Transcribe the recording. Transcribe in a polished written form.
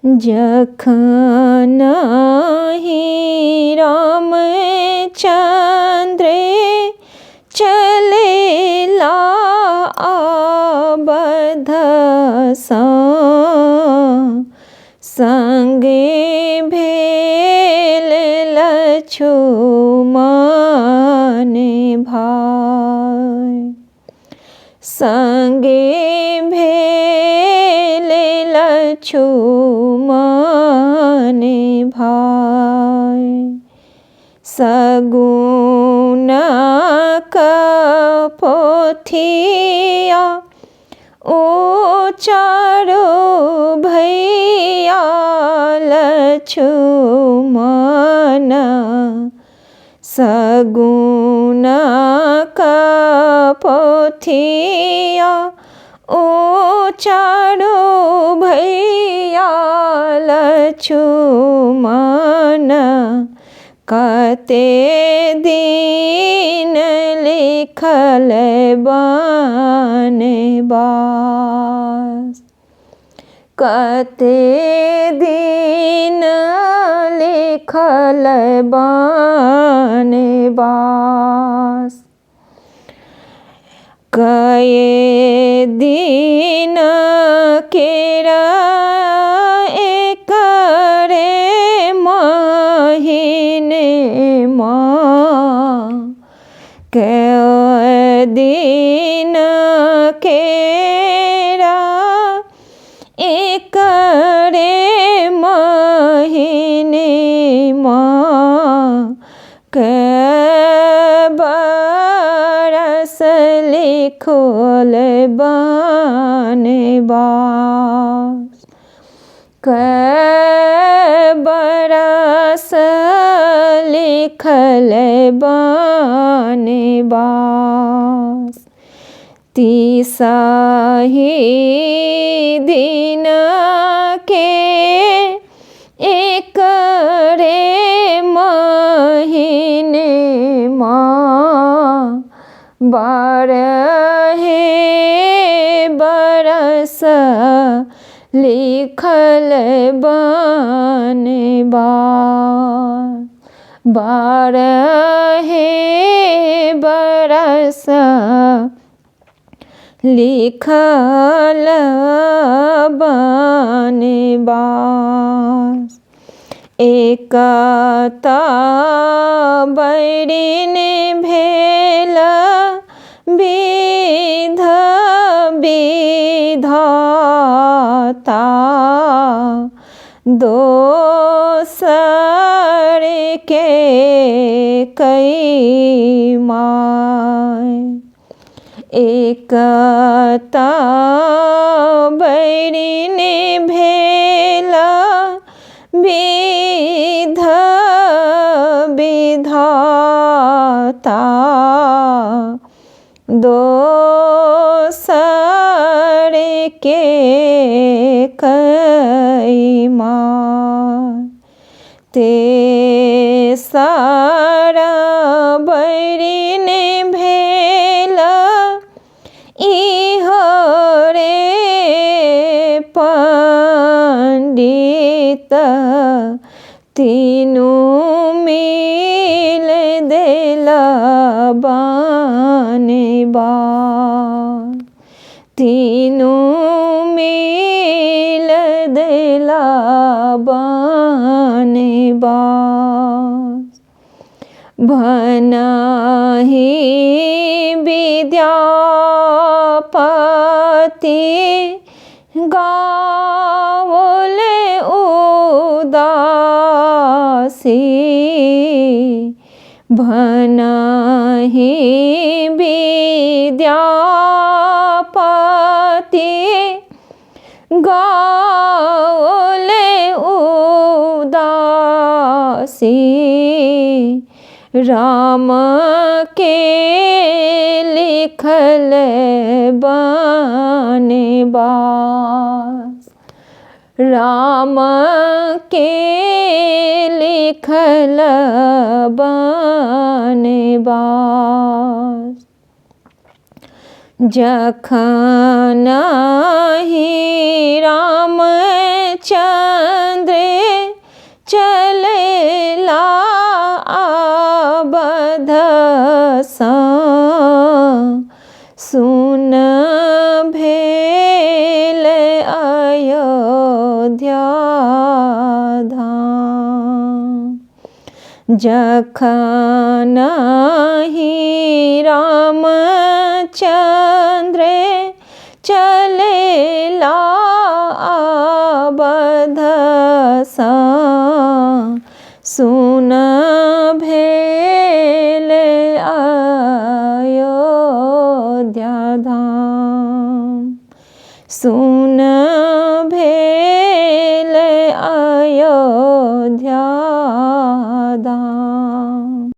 जखन ही रामचंद्र चलेला अवध संगे भेल लक्ष्मण भाई, संगे भेल लक्ष्मण भाई। सगुन पोथिया उचारो भैया लक्ष्मण, सगुन पोथिया उचारो भैया लक्ष्मण। कते दिन लिखल बनवास, कते दिन लिखल बनवास। कए दिन केरा एकरे महीने कए दिन केरा एकरे महीने कए बरस लिखल बनवास, कए बरस लिखल बनवास। तीसही दिन के एकरे महीने बारहे बरस लिखल बनवास, बारहे बरस लिखल बनवास। एकता बैरिन भेल विध विधाता, दोसर के कई माय। एकता बैरिन भेल विध विधाता, दोसर के कई माय। तेसर बैरिन भेल इहो रे पंडित, तीनू मिल देला बनवास, तीनू मिल देला बनवास। भनहि विद्यापति गावल उदासी, भनहि विद्यापति गावल उदासी। राम के लिखल बनवास, राम के लिखल बनवास। जखन ही रामचंद्र जखन ही रामचंद्र चलेला अवधसा, सुन भेल अयोध्या धाम, सुन